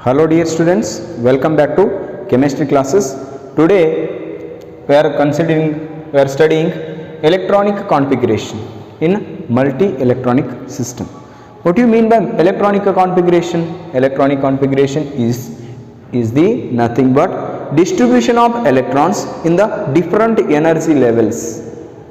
Hello dear students, welcome back to chemistry classes. Today we are studying electronic configuration in multi-electronic system. What do you mean by electronic configuration? Electronic configuration is the nothing but distribution of electrons in the different energy levels,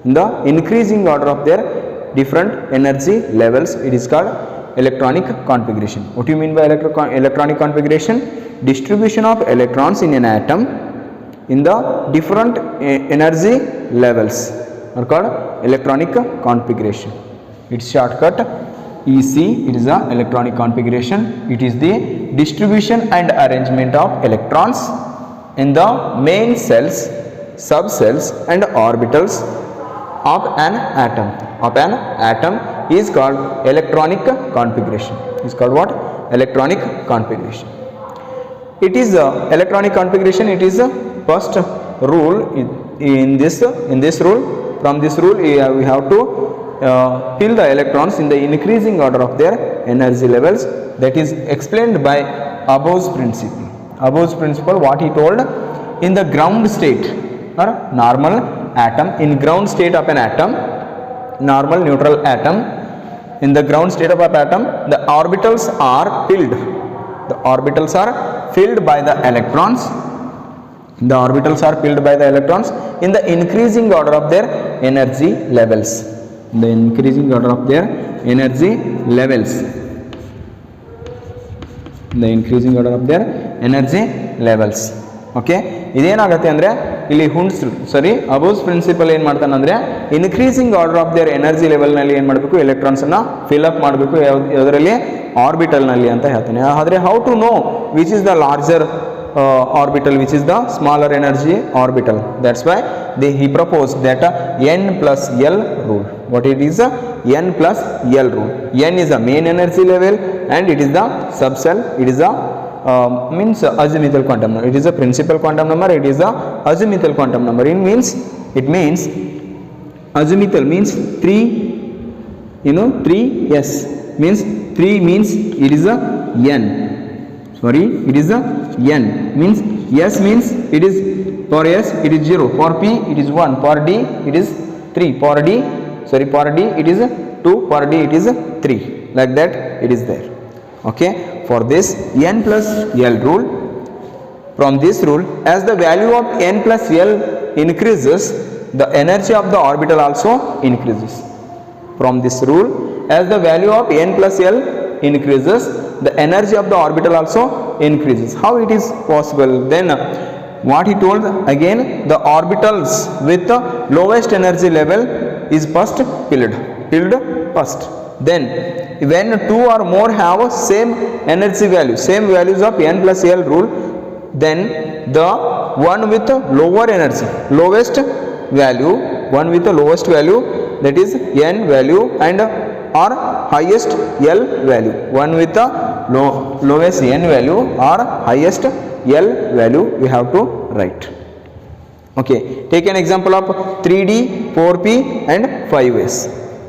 in the increasing order of their different energy levels. It is called electronic configuration. What do you mean by electronic configuration? Distribution of electrons in an atom in the different energy levels are called electronic configuration. Its shortcut EC. It is the electronic configuration. It is the distribution and arrangement of electrons in the main cells, subcells and orbitals of an atom is called electronic configuration. Is called what? Electronic configuration. It is electronic configuration. It is the first rule in this rule. From this rule we have to fill the electrons in the increasing order of their energy levels. That is explained by Abo's principle. Abo's principle, what he told, in the ground state or normal atom, in ground state of an atom, normal neutral atom, in the ground state of an atom, the orbitals are filled. The orbitals are filled by the electrons. The orbitals are filled by the electrons in the increasing order of their energy levels. The increasing order of their energy levels. The increasing order of their energy levels. Okay, ಇದೇನಾಗುತ್ತೆ ಅಂದರೆ ಇಲ್ಲಿ ಅಬೋಸ್ principal ಏನು ಮಾಡ್ತಾನೆ ಅಂದರೆ increasing order of their energy ಲೆವೆಲ್ನಲ್ಲಿ ಏನು ಮಾಡಬೇಕು, ಎಲೆಕ್ಟ್ರಾನ್ಸನ್ನು fill up ಮಾಡಬೇಕು. ಯಾವುದರಲ್ಲಿ? ಆರ್ಬಿಟಲ್ನಲ್ಲಿ ಅಂತ ಹೇಳ್ತಾನೆ. ಆದರೆ how to know which is the larger orbital, which is the smaller energy orbital? That's why he proposed that n plus L rule. What it is? N plus L rule. N is the main energy level and it is the subcell. It is the means azimuthal quantum number. It is a principal quantum number. It is the azimuthal quantum number. It means azimuthal means 3. 3s means 3 means it is a n. Sorry, it is a n means s means it is, for s it is 0, for p it is 1, for d it is 3, for d it is 2, for d it is 3, like that it is there. Okay, for this n plus L rule, from this rule, as the value of n plus L increases, the energy of the orbital also increases. From this rule, as the value of n plus L increases, the energy of the orbital also increases. How it is possible? Then what he told again, the orbitals with the lowest energy level is first filled first. Then when two or more have same energy value, same values of n plus L rule, then the one with the lower energy, lowest value, that is n value, and or highest L value, one with the lowest n value or highest L value we have to write. Okay, take an example of 3D, 4P and 5S.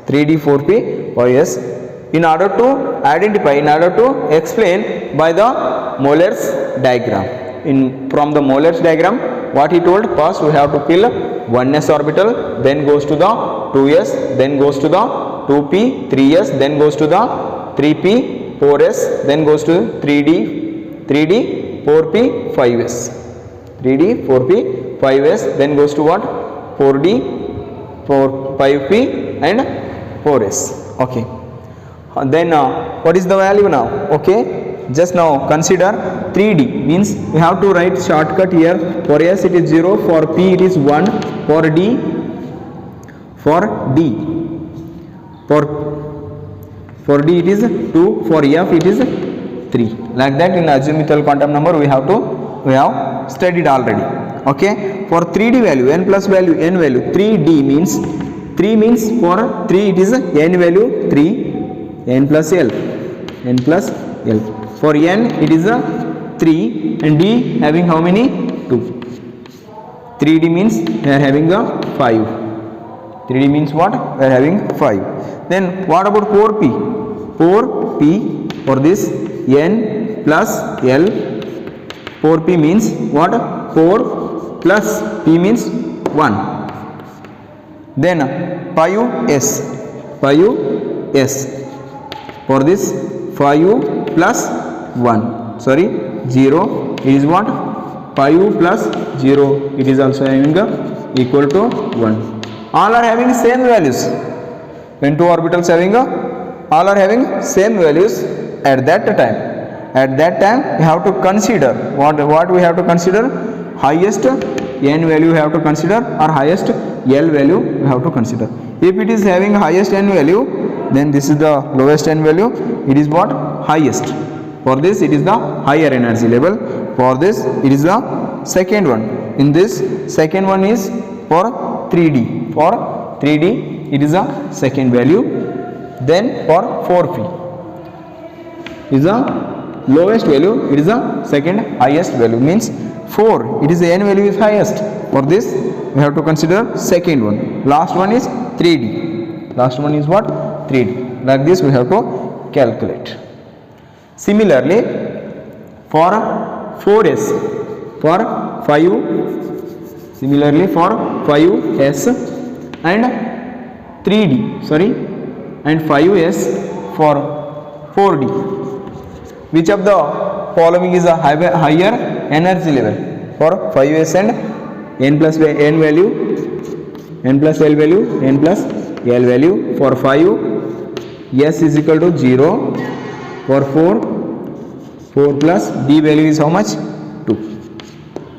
3D, 4P, 5S. In order to identify, in order to explain by the Moller's diagram. From the Moller's diagram, what he told, first we have to fill 1s orbital, then goes to the 2s, then goes to the 2p, 3s, then goes to the 3p, 4s, then goes to 3d, 4p, 5s. 3d, 4p, 5s, then goes to what? 4d, 5p and 4s. Okay. Then what is the value now? Okay. Just now consider 3d means we have to write shortcut here. For s it is 0, for p it is 1, for d it is 2, for f it is 3. Like that in azimuthal quantum number we have studied already. Okay, for 3d value, n plus value, n value, 3d means 3 means for 3 it is n value 3, n plus L. For n it is 3 and d having how many? 2. 3d means we are having 5. 3d means what? We are having 5. Then what about 4p? 4p, for this n plus L, 4p means what? 4 plus p means 1. Then 5s, 5s, for this 5 plus 1, sorry 0, it is what? 5 plus 0, it is also having a equal to 1. All are having same values. When two orbitals having a, all are having same values at that time. At that time we have to consider what we have to consider? Highest n value we have to consider, or highest L value we have to consider. If it is having highest n value, then this is the lowest n value, it is what? Highest. For this it is the higher energy level. For this it is the second one. In this second one is for 3D. For 3D it is the second value. Then for 4p is the lowest value, it is the second highest value, means 4, it is the n value is highest. For this we have to consider second one. Last one is 3D. Last one is what? 3D. Like this we have to calculate. Similarly for 4s, for 5, similarly for 5s and 3D, sorry, and 5s for 4D. Which of the following is a higher energy level? For 5s and n plus n value, n plus L value, n plus L value. For 5, s is equal to 0. For 4 plus d value is how much? 2.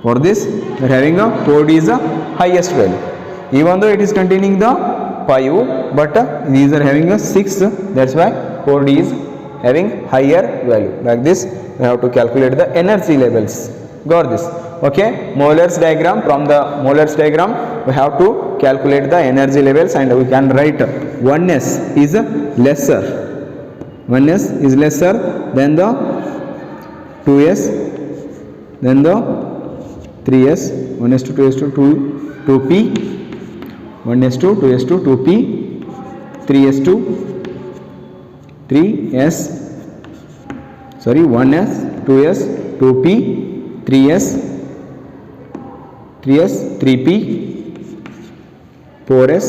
For this we are having a 4d is the highest value. Even though it is containing the 5, but these are having a 6, that's why 4d is having higher value. Like this we have to calculate the energy levels. Got this? Okay, Molar's diagram. From the Molar's diagram we have to calculate the energy levels, and we can write 1s is lesser, 1s is lesser than the 2s, then the 3s, 1s to 2s to 2p, 1s to 2s to 2p, 3s to 3s, sorry 1s, 2s, 2p, 3s, 3p, 4s,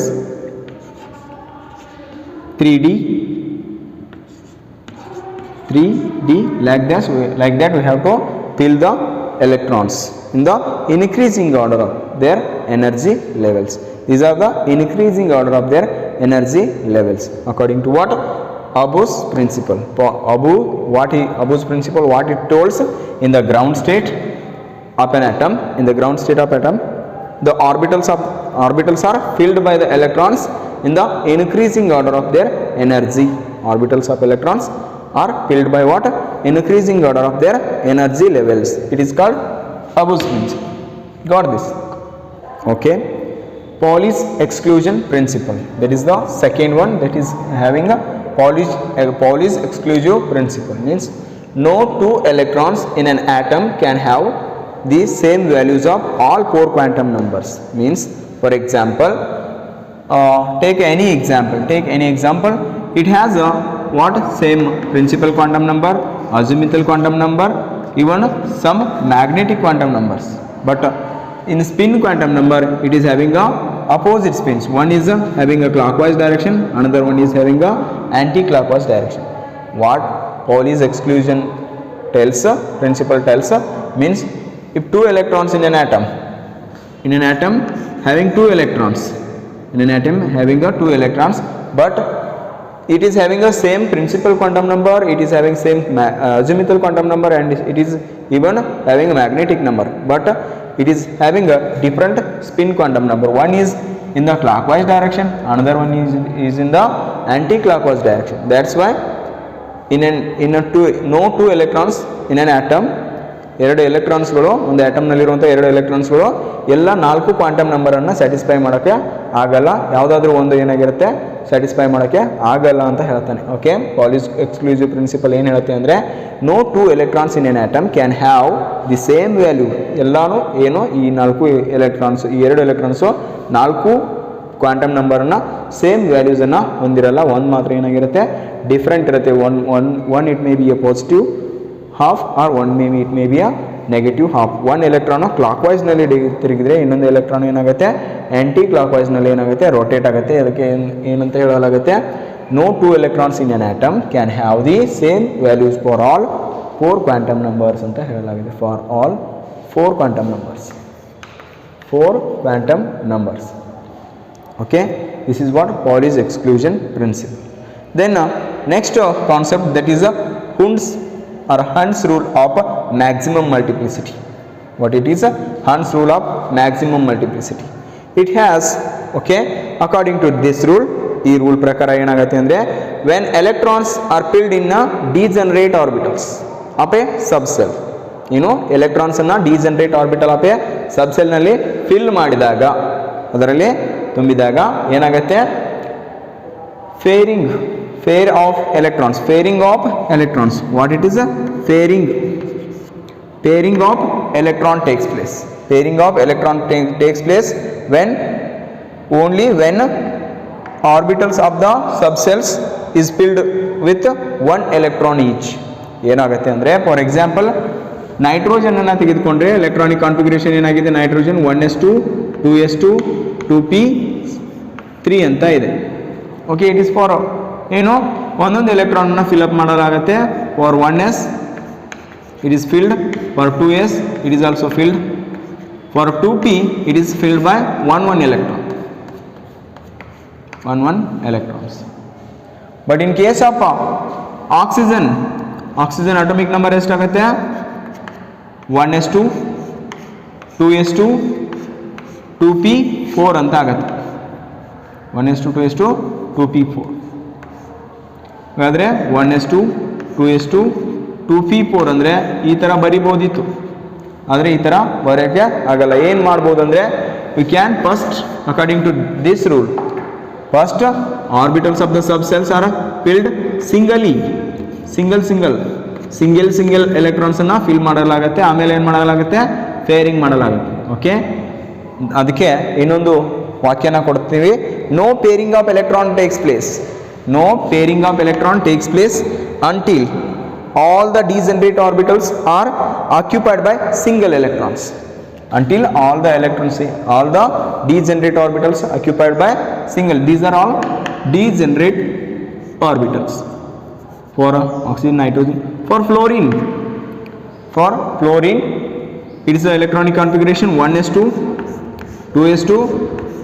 3d, 3d. Like that we have to fill the electrons in the increasing order of their energy levels. These are the increasing order of their energy levels according to what? Abbo's principle. Abbo's principle, what it tells? In the ground state of an atom, in the ground state of atom, the orbitals are filled by the electrons in the increasing order of their energy. Orbitals of electrons are filled by what? Increasing order of their energy levels. It is called Abbo's principle. Got this? Okay. Pauli's exclusion principle, that is the second one, that is having a Pauli's exclusive principle, means no two electrons in an atom can have the same values of all 4 quantum numbers. Means, for example, take any example, it has a what? Same principal quantum number, azimuthal quantum number, even some magnetic quantum numbers, but in spin quantum number it is having a opposite spins. One is having a clockwise direction, another one is having a anti-clockwise direction. What Pauli's exclusion principle tells means, if 2 electrons in an atom having 2 electrons, but it is having a same principal quantum number, it is having same azimuthal quantum number, and it is even having a magnetic number, but it is having a different spin quantum number. One is in the clockwise direction, another one is in the anti-clockwise direction. That's why no two electrons in an atom, 2 ಎಲೆಕ್ಟ್ರಾನ್ಸ್ಗಳು ಒಂದು atom ನಲ್ಲಿರುವಂಥ 2 ಎಲೆಕ್ಟ್ರಾನ್ಸ್ಗಳು ಎಲ್ಲ 4 quantum number ಅನ್ನು satisfy ಮಾಡೋಕ್ಕೆ ಆಗಲ್ಲ, ಯಾವುದಾದ್ರೂ ಒಂದು ಏನಾಗಿರುತ್ತೆ satisfy ಮಾಡೋಕ್ಕೆ ಆಗಲ್ಲ ಅಂತ ಹೇಳ್ತಾನೆ. ಓಕೆ, ಪಾಲಿಸ್ ಎಕ್ಸ್ಕ್ಲೂಸಿವ್ ಪ್ರಿನ್ಸಿಪಲ್ ಏನು ಹೇಳುತ್ತೆ ಅಂದರೆ, no 2 electrons in an atom can have the same value. ಎಲ್ಲಾನು ಏನು ಈ 4 ಎಲೆಕ್ಟ್ರಾನ್ಸ್, ಈ 2 ಎಲೆಕ್ಟ್ರಾನ್ಸು 4 ಕ್ವಾಂಟಮ್ ನಂಬರನ್ನು ಸೇಮ್ ವ್ಯಾಲ್ಯೂಸನ್ನು ಹೊಂದಿರಲ್ಲ. ಒಂದು ಮಾತ್ರ ಏನಾಗಿರುತ್ತೆ ಡಿಫ್ರೆಂಟ್ ಇರುತ್ತೆ. One it may be a positive half or one may it may be a negative half. One electron clock ವೈಸ್ನಲ್ಲಿ ತಿರುಗಿದ್ರೆ ಇನ್ನೊಂದು ಎಲೆಕ್ಟ್ರಾನ್ ಏನಾಗುತ್ತೆ ಆ್ಯಂಟಿ ಕ್ಲಾಕ್ ವೈಸ್ನಲ್ಲಿ ಏನಾಗುತ್ತೆ ರೊಟೇಟ್ ಆಗುತ್ತೆ. ಅದಕ್ಕೆ ಏನಂತ ಹೇಳಲಾಗುತ್ತೆ, no two electrons in an atom can have the same values for all 4 quantum numbers ಅಂತ ಹೇಳಲಾಗಿದೆ. For all 4 quantum numbers, 4 quantum numbers. Okay, this is what Pauli's exclusion principle. Then next concept, that is Hund's or Hund's rule of maximum multiplicity. What it is? Hund's rule of maximum multiplicity. It has, okay, according to this rule, ಈ rule ಪ್ರಕಾರ ಏನಾಗುತ್ತೆ ಅಂದರೆ, when electrons are filled in degenerate orbitals of a subcell, electrons ಅನ್ನ degenerate orbital of A ಸಬ್ಸೆಲ್ ನಲ್ಲಿ fill ಮಾಡಿದಾಗ, ಅದರಲ್ಲಿ ತುಂಬಿದಾಗ ಏನಾಗುತ್ತೆ, fair of electrons, fairing of electrons. What it is? pairing of electron takes place. Pairing of electron takes place only when orbitals of the subcells is filled with 1 electron each. ಏನಾಗುತ್ತೆ ಅಂದರೆ, for example nitrogen ಅನ್ನು ತೆಗೆದುಕೊಂಡ್ರೆ electronic configuration ಏನಾಗಿದೆ, nitrogen 1s2 2s2 2p3 ಅಂತ ಇದೆ. Okay, it is for ಏನು, ಒಂದೊಂದು ಎಲೆಕ್ಟ್ರಾನ್ನ ಫಿಲ್ಅಪ್ ಮಾಡಲಾಗುತ್ತೆ. For 1s it is filled, for 2s it is also filled, for 2p it is filled by 1 electron, 1 electrons. But in case of oxygen atomic number ಎಷ್ಟಾಗುತ್ತೆ, 1s2 2s2 2p4 ಅಂತ ಆಗುತ್ತೆ. 1s2 2s2 2p4. ಹಾಗಾದರೆ 1s2 2s2 2p4 ಅಂದರೆ ಈ ಥರ ಬರಿಬೋದಿತ್ತು, ಆದರೆ ಈ ಥರ ಬರೋಕ್ಕೆ ಆಗಲ್ಲ. ಏನು ಮಾಡ್ಬೋದು ಅಂದರೆ, we can first according to this rule, first orbitals of the sub shells are filled single ಎಲೆಕ್ಟ್ರಾನ್ಸನ್ನು ಫಿಲ್ ಮಾಡಲಾಗುತ್ತೆ. ಆಮೇಲೆ ಏನು ಮಾಡಲಾಗುತ್ತೆ, ಫೇರಿಂಗ್ ಮಾಡಲಾಗುತ್ತೆ. ಓಕೆ, ಅದಕ್ಕೆ ಇನ್ನೊಂದು ವಾಕ್ಯನ ಕೊಡ್ತೀವಿ, no pairing of electron takes place, no pairing of electron takes place until all the degenerate orbitals are occupied by single electrons. Until all the degenerate orbitals occupied by single, these are all degenerate orbitals. For oxygen, nitrogen. For fluorine it is the electronic configuration 1s2 2s2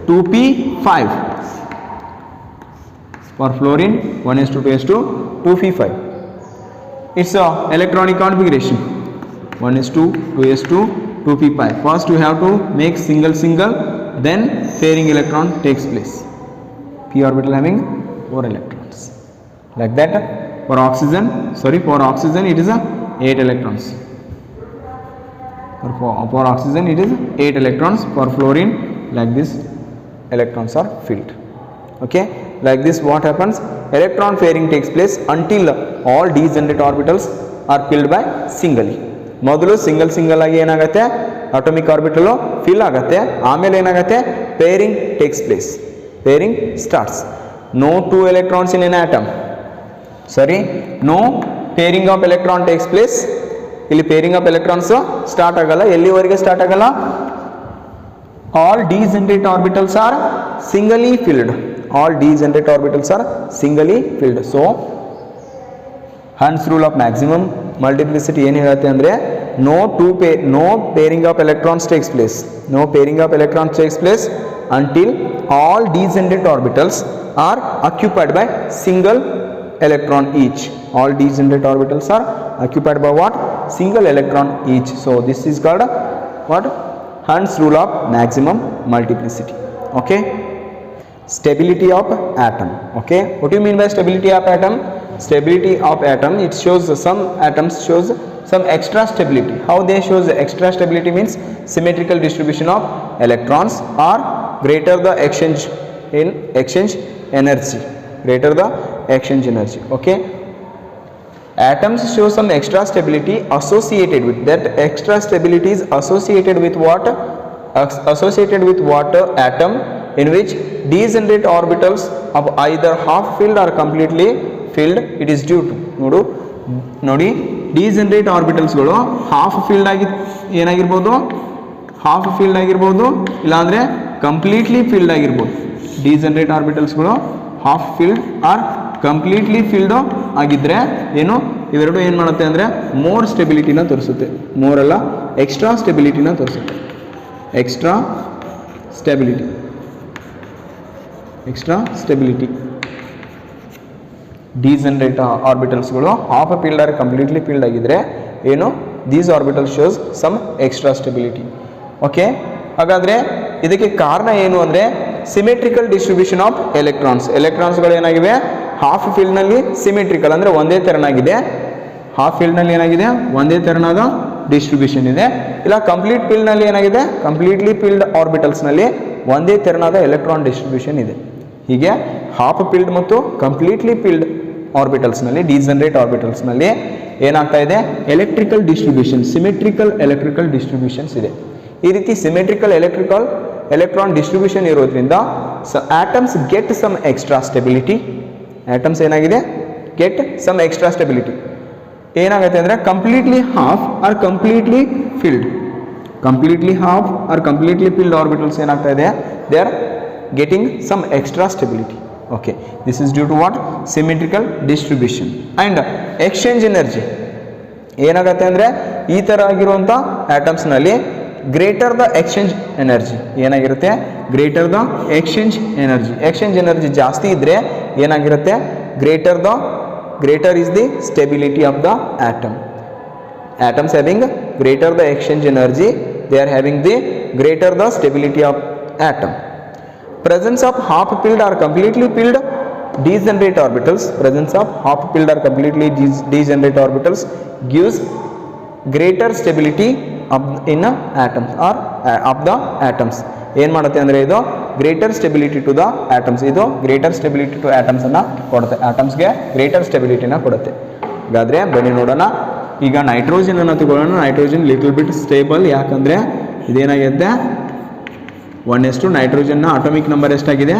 2p5. For fluorine 1s2 2s2 2p5. It's a electronic configuration 1s2 2s2 2p5. First we have to make single, then pairing electron takes place. P orbital having 4 electrons, like that. For oxygen it is 8 electrons. For oxygen it is 8 electrons. For fluorine, like this, electrons are filled. Okay, like this what happens, electron pairing takes place until all degenerate orbitals are filled by singly. ಮೊದಲು single ಆಗಿ ಏನಾಗುತ್ತೆ, atomic orbital fill ಆಗುತ್ತೆ. ಆಮೇಲೆ ಏನಾಗುತ್ತೆ, pairing takes place, pairing starts. No 2 electrons in an atom, no pairing of electron takes place. ಇಲ್ಲಿ pairing of electrons start ಆಗಲ್ಲ. ಎಲ್ಲಿವರೆಗೆ start ಆಗಲ್ಲ, all degenerate orbitals are singly filled. All degenerate orbitals are singly filled. So Hund's rule of maximum multiplicity ಏನು ಹೇಳುತ್ತೆ ಅಂದರೆ, no pairing of electrons takes place. No pairing of electrons takes place until all degenerate orbitals are occupied by single electron each. All degenerate orbitals are occupied by what? Single electron each. So this is called what? Hund's rule of maximum multiplicity. Okay, stability of atom. Okay, what do you mean by stability of atom? Stability of atom, it shows some atoms shows some extra stability. How they shows extra stability means symmetrical distribution of electrons or greater the exchange energy, greater the exchange energy. Okay, atoms show some extra stability associated with that. Extra stability is associated with what? Associated with what atom in which degenerate orbitals of either half filled or completely filled it is due to. ನೋಡಿ degenerate ಆರ್ಬಿಟಲ್ಸ್ಗಳು half filled ಆಗಿ ಏನಾಗಿರ್ಬೋದು, half filled ಆಗಿರ್ಬೋದು, ಇಲ್ಲಾಂದರೆ completely filled ಆಗಿರ್ಬೋದು. Degenerate ಆರ್ಬಿಟಲ್ಸ್ಗಳು half filled or completely filled ಆಗಿದ್ದರೆ ಏನು, ಇವೆರಡು ಏನು ಮಾಡುತ್ತೆ ಅಂದರೆ ಮೋರ್ ಸ್ಟೆಬಿಲಿಟಿನ ತೋರಿಸುತ್ತೆ. ಮೋರ್ ಅಲ್ಲ, ಎಕ್ಸ್ಟ್ರಾ ಸ್ಟೆಬಿಲಿಟಿನ ತೋರಿಸುತ್ತೆ. Extra stability, extra stability. Degenerate ಆರ್ಬಿಟಲ್ಸ್ಗಳು half filled or completely filled ಆಗಿದ್ದರೆ ಏನು, these orbital shows some extra stability. Okay, ಹಾಗಾದರೆ ಇದಕ್ಕೆ ಕಾರಣ ಏನು ಅಂದರೆ ಸಿಮೆಟ್ರಿಕಲ್ ಡಿಸ್ಟ್ರಿಬ್ಯೂಷನ್ ಆಫ್ ಎಲೆಕ್ಟ್ರಾನ್ಸ್. ಎಲೆಕ್ಟ್ರಾನ್ಸ್ಗಳು ಏನಾಗಿವೆ, ಹಾಫ್ ಫೀಲ್ಡ್ನಲ್ಲಿ ಸಿಮೆಟ್ರಿಕಲ್ ಅಂದರೆ ಒಂದೇ ತೆರನಾಗಿದೆ. ಹಾಫ್ ಫೀಲ್ಡ್ನಲ್ಲಿ ಏನಾಗಿದೆ, ಒಂದೇ ತೆರನಾದ ಡಿಸ್ಟ್ರಿಬ್ಯೂಷನ್ ಇದೆ. ಇಲ್ಲ ಕಂಪ್ಲೀಟ್ ಫೀಲ್ಡ್ನಲ್ಲಿ ಏನಾಗಿದೆ, ಕಂಪ್ಲೀಟ್ಲಿ ಫೀಲ್ಡ್ ಆರ್ಬಿಟಲ್ಸ್ನಲ್ಲಿ ಒಂದೇ ತೆರನಾದ ಎಲೆಕ್ಟ್ರಾನ್ ಡಿಸ್ಟ್ರಿಬ್ಯೂಷನ್ ಇದೆ. ಹೀಗೆ ಹಾಫ್ ಫೀಲ್ಡ್ ಮತ್ತು ಕಂಪ್ಲೀಟ್ಲಿ ಫೀಲ್ಡ್ ಆರ್ಬಿಟಲ್ಸ್ನಲ್ಲಿ, ಡಿಜನರೇಟ್ ಆರ್ಬಿಟಲ್ಸ್ನಲ್ಲಿ ಏನಾಗ್ತಾ ಇದೆ, electrical distribution, symmetrical electrical distributions ಇದೆ. ಈ ರೀತಿ ಸಿಮೆಟ್ರಿಕಲ್ ಎಲೆಕ್ಟ್ರಾನ್ ಡಿಸ್ಟ್ರಿಬ್ಯೂಷನ್ ಇರೋದ್ರಿಂದ atoms get some extra stability. Atoms ಏನಾಗಿದೆ, ಗೆಟ್ ಸಮ್ ಎಕ್ಸ್ಟ್ರಾ ಸ್ಟೆಬಿಲಿಟಿ. ಏನಾಗುತ್ತೆ ಅಂದರೆ completely half or completely filled, completely half or completely filled orbitals ಏನಾಗ್ತಾ ಇದೆ, they are getting some extra stability. Okay, this is due to what, symmetrical distribution. And exchange energy ಏನಾಗುತ್ತೆ ಅಂದರೆ ಈ ಥರ ಆಗಿರುವಂಥ ಆಟಮ್ಸ್ನಲ್ಲಿ greater the exchange energy ಏನಾಗಿರುತ್ತೆ, greater the exchange energy. Exchange energy ಜಾಸ್ತಿ ಇದ್ದರೆ ಏನಾಗಿರುತ್ತೆ, greater is the stability of the atom. Atoms having greater the exchange energy, they are having the greater the stability of atom. Presence of half filled or completely filled degenerate orbitals, presence of half filled or completely degenerate orbitals gives greater stability in atoms or of the atoms. ಏನು ಮಾಡುತ್ತೆ ಅಂದರೆ ಇದು greater stability to the atoms, ಇದು greater stability to ಆಟಮ್ಸನ್ನು ಕೊಡುತ್ತೆ, ಆಟಮ್ಸ್ಗೆ greater ಸ್ಟೆಬಿಲಿಟಿನ ಕೊಡುತ್ತೆ. ಹಾಗಾದರೆ ಬನ್ನಿ ನೋಡೋಣ. ಈಗ ನೈಟ್ರೋಜನನ್ನು ತಗೊಳ್ಳೋಣ. ನೈಟ್ರೋಜನ್ ಲಿಟಲ್ ಬಿಟ್ ಸ್ಟೇಬಲ್, ಯಾಕಂದರೆ ಇದೇನಾಗಿದೆ, 1s2 ನೈಟ್ರೋಜನ್ನ ಅಟಾಮಿಕ್ ನಂಬರ್ ಎಷ್ಟಾಗಿದೆ,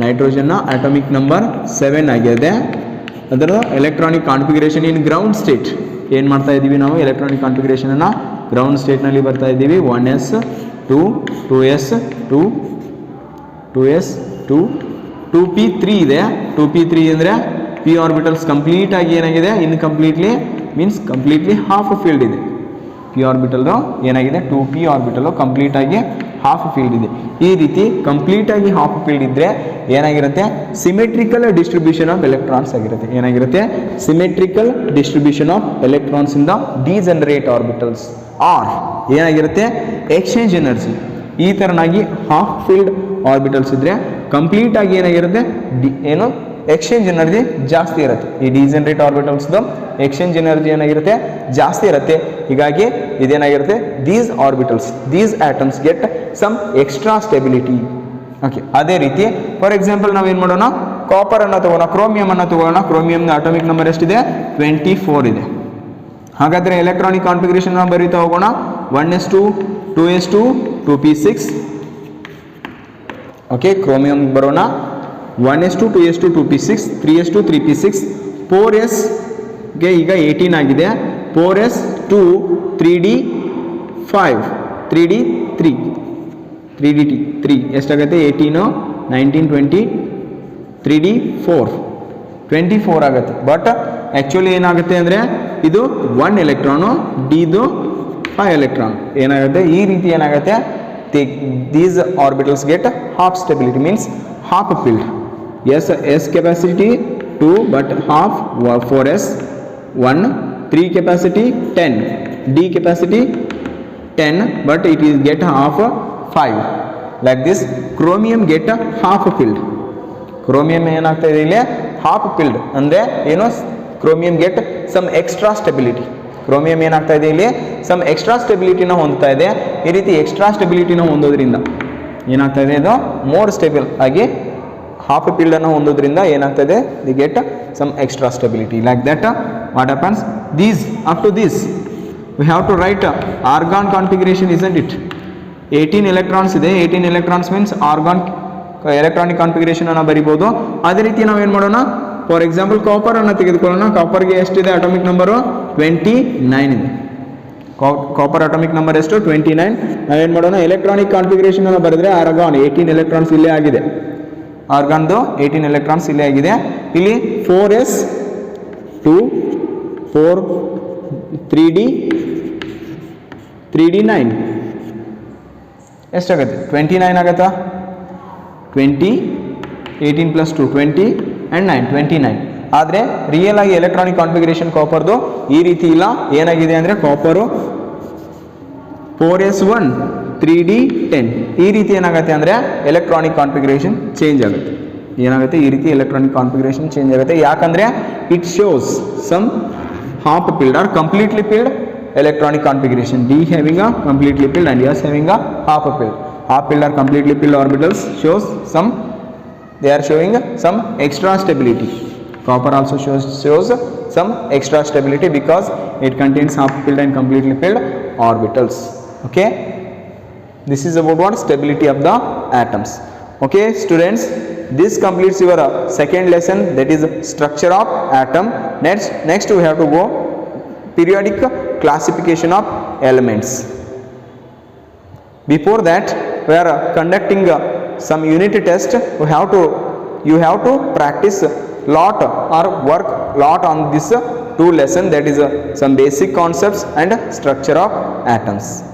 ನೈಟ್ರೋಜನ್ನ ಅಟಾಮಿಕ್ ನಂಬರ್ 7 ಆಗಿದೆ. ಅದರ ಎಲೆಕ್ಟ್ರಾನಿಕ್ ಕಾನ್ಫಿಗರೇಷನ್ ಇನ್ ಗ್ರೌಂಡ್ ಸ್ಟೇಟ್ ಏನು ಮಾಡ್ತಾ ಇದ್ದೀವಿ ನಾವು, ಎಲೆಕ್ಟ್ರಾನಿಕ್ ಕಾನ್ಫಿಗರೇಷನನ್ನು ಗ್ರೌಂಡ್ ಸ್ಟೇಟ್ನಲ್ಲಿ ಬರ್ತಾ ಇದ್ದೀವಿ. 1s2 2s2 2s2 2p3 ಇದೆ. 2p3 ಅಂದರೆ ಪಿ ಆರ್ಬಿಟಲ್ಸ್ ಕಂಪ್ಲೀಟ್ ಆಗಿ ಏನಾಗಿದೆ, ಇನ್ಕಂಪ್ಲೀಟ್ಲಿ ಮೀನ್ಸ್ ಕಂಪ್ಲೀಟ್ಲಿ ಹಾಫ್ ಫೀಲ್ಡ್ ಇದೆ. ಪಿ ಆರ್ಬಿಟಲ್ಲು ಏನಾಗಿದೆ, 2p ಆರ್ಬಿಟಲ್ಲು ಕಂಪ್ಲೀಟ್ ಆಗಿ ಹಾಫ್ ಫೀಲ್ಡ್ ಇದೆ. ಈ ರೀತಿ ಕಂಪ್ಲೀಟ್ ಆಗಿ ಹಾಫ್ ಫೀಲ್ಡ್ ಇದ್ದರೆ ಏನಾಗಿರುತ್ತೆ, ಸಿಮೆಟ್ರಿಕಲ್ ಡಿಸ್ಟ್ರಿಬ್ಯೂಷನ್ ಆಫ್ ಎಲೆಕ್ಟ್ರಾನ್ಸ್ ಆಗಿರುತ್ತೆ. ಏನಾಗಿರುತ್ತೆ, symmetrical distribution of electrons in the degenerate orbitals or ಏನಾಗಿರುತ್ತೆ, ಎಕ್ಸ್ಚೇಂಜ್ ಎನರ್ಜಿ. ಈ ಥರನಾಗಿ ಹಾಫ್ ಫೀಲ್ಡ್ ಆರ್ಬಿಟಲ್ಸ್ ಇದ್ದರೆ ಕಂಪ್ಲೀಟ್ ಆಗಿ ಏನಾಗಿರುತ್ತೆ, ಏನು ಎಕ್ಸ್ಚೇಂಜ್ ಎನರ್ಜಿ ಜಾಸ್ತಿ ಇರುತ್ತೆ. ಈ ಡಿಜನರೇಟ್ ಆರ್ಬಿಟಲ್ಸ್ದು ಎಕ್ಸ್ಚೇಂಜ್ ಎನರ್ಜಿ ಏನಾಗಿರುತ್ತೆ, ಜಾಸ್ತಿ ಇರುತ್ತೆ. ಹೀಗಾಗಿ ಇದೇನಾಗಿರುತ್ತೆ, these orbitals, these atoms get some extra stability. Okay, ಅದೇ ರೀತಿ ಫಾರ್ ಎಕ್ಸಾಂಪಲ್ ನಾವೇನು ಮಾಡೋಣ, ಕಾಪರನ್ನು ತಗೋಣ, ಕ್ರೋಮಿಯಮನ್ನು ತಗೋಣ. ಕ್ರೋಮಿಯಮ್ನ ಅಟಾಮಿಕ್ ನಂಬರ್ ಎಷ್ಟಿದೆ, 24 ಇದೆ. ಹಾಗಾದರೆ ಎಲೆಕ್ಟ್ರಾನಿಕ್ ಕಾನ್ಫಿಗರೇಷನ್ ಬರೀತಾ ಹೋಗೋಣ. 1s2 2s2 2p6. Okay, chromium ಬರೋಣ. 1s2 2s2 2p6 3s2 3p6 4sಗೆ ಈಗ 18 ಆಗಿದೆ. 4s2 3d5 3d3 3dt3 ಎಷ್ಟಾಗುತ್ತೆ, 18 19 20 3d4 24 ಆಗುತ್ತೆ. ಬಟ್ ಆ್ಯಕ್ಚುಲಿ ಏನಾಗುತ್ತೆ ಅಂದರೆ ಇದು 1 ಎಲೆಕ್ಟ್ರಾನು, ಡಿದು 5 ಎಲೆಕ್ಟ್ರಾನ್ ಏನಾಗುತ್ತೆ. ಈ ರೀತಿ ಏನಾಗುತ್ತೆ, these orbitals get half stability means half field. S capacity 2 but half 4s 1, 3 capacity 10, D capacity 10 but it is get half 5. Like this chromium get half filled. Chromium ಏನಾಗ್ತಾ ಇದೆ ಇಲ್ಲಿ, ಹಾಫ್ ಫಿಲ್ಡ್ ಅಂದರೆ ಏನು, chromium get some extra stability. Chromium ಏನಾಗ್ತಾ ಇದೆ ಇಲ್ಲಿ, some extra ಸ್ಟೆಬಿಲಿಟಿನ ಹೊಂದ್ತಾ ಇದೆ. ಈ ರೀತಿ ಎಕ್ಸ್ಟ್ರಾ ಸ್ಟೆಬಿಲಿಟಿನ ಹೊಂದೋದ್ರಿಂದ ಏನಾಗ್ತಾ ಇದೆ, ಇದು ಮೋರ್ ಸ್ಟೇಬಲ್ ಆಗಿ ಹಾಫ್ ಫೀಲ್ಡನ್ನು ಹೊಂದೋದ್ರಿಂದ ಏನಾಗ್ತದೆ, the get some extra stability. Like that what happens, these up to this we have to write argon configuration, isn't it. 18 electrons ಇದೆ. 18 electrons means argon electronic configuration ಅನ್ನು ಬರಿಬೋದು. ಅದೇ ರೀತಿ ನಾವು ಏನು ಮಾಡೋಣ, ಫಾರ್ ಎಕ್ಸಾಂಪಲ್ ಕಾಪರ್ ಅನ್ನು ತೆಗೆದುಕೊಳ್ಳೋಣ. ಕಾಪರ್ಗೆ ಎಷ್ಟಿದೆ ಅಟಾಮಿಕ್ ನಂಬರು 29 ಇದೆ. ಕಾಪರ್ ಅಟಾಮಿಕ್ ನಂಬರ್ ಎಷ್ಟು 29. ನಾವೇನು ಮಾಡೋಣ, ಎಲೆಕ್ಟ್ರಾನಿಕ್ ಕಾನ್ಫಿಗರೇಷನ್ ಅನ್ನು ಬರೆದ್ರೆ ಆರ್ಗಾನ್ 18 ಎಲೆಕ್ಟ್ರಾನ್ಸ್ ಇಲ್ಲೇ ಆಗಿದೆ. ಆರ್ಗಾನ್ದು 18 ಎಲೆಕ್ಟ್ರಾನ್ಸ್ ಇಲ್ಲೇ ಆಗಿದೆ. ಇಲ್ಲಿ 4s 2 4 3d 9 ಎಷ್ಟಾಗುತ್ತೆ 29 ಆಗುತ್ತಾ. 20 18 ಪ್ಲಸ್ 2 20 ಆ್ಯಂಡ್ 9 29. ಆದರೆ ರಿಯಲ್ ಆಗಿ ಎಲೆಕ್ಟ್ರಾನಿಕ್ ಕಾನ್ಫಿಗರೇಷನ್ ಕಾಪರ್ದು ಈ ರೀತಿ ಇಲ್ಲ. ಏನಾಗಿದೆ ಅಂದರೆ ಕಾಪರು 4s1 3d 10 ಈ ರೀತಿ ಏನಾಗುತ್ತೆ ಅಂದರೆ ಎಲೆಕ್ಟ್ರಾನಿಕ್ ಕಾನ್ಫಿಗರೇಷನ್ ಚೇಂಜ್ ಆಗುತ್ತೆ. ಏನಾಗುತ್ತೆ ಈ ರೀತಿ ಎಲೆಕ್ಟ್ರಾನಿಕ್ ಕಾನ್ಫಿಗರೇಷನ್ ಚೇಂಜ್ ಆಗುತ್ತೆ. ಯಾಕಂದರೆ it shows some half filled or completely filled electronic configuration. D having a completely filled and S having a half filled. Half filled or completely filled orbitals shows some, they are showing some extra stability. Copper also shows some extra stability because it contains half filled and completely filled orbitals. Okay, this is about what stability of the atoms. Okay students, this completes your second lesson, that is structure of atom. Next we have to go periodic classification of elements. Before that we are conducting some unit test. You have to practice lot or work lot on this two lesson, that is some basic concepts and structure of atoms.